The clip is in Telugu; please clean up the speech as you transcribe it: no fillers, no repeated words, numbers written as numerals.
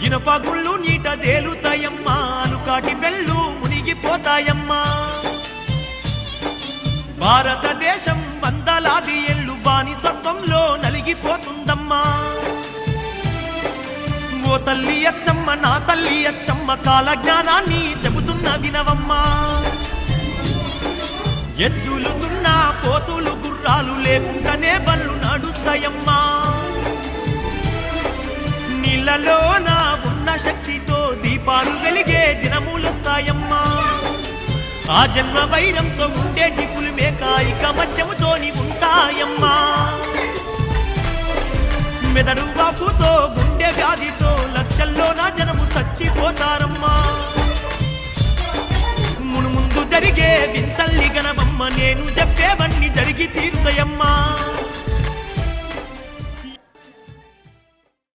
ఇనపగుళ్ళు నీట తేలుతాయమ్మా, అలుకాటి బెళ్ళు మునిగిపోతాయమ్మా. భారతదేశం వందలాది ఏళ్ళు బానిసత్వంలో నలిగిపోతుందమ్మా. ఓ తల్లి అచ్చమ్మ, నా తల్లి అచ్చమ్మ, కాల జ్ఞానాన్ని చెబుతున్న వినవమ్మా. ఎద్దులు దున్నా పోతులు గుర్రాలు లేకుండానే బళ్ళు నడుస్తాయమ్మా. నీళ్ళలో నా ఉన్న శక్తితో దీపాలు వెలిగే దినములొస్తాయమ్మా. ఆ జన్మ వైరంతో ఉండేటి పులిమే కాయిక మధ్యముతోని ఉంటాయమ్మా. మెదడు వాపుతో గుండె వ్యాధితో లక్షల్లో నా జనము చచ్చిపోతారమ్మా. మునుముందు జరిగే వింతల్లి గనవమ్మ, నేను చెప్పేవన్నీ జరిగి తీరుతాయమ్మా.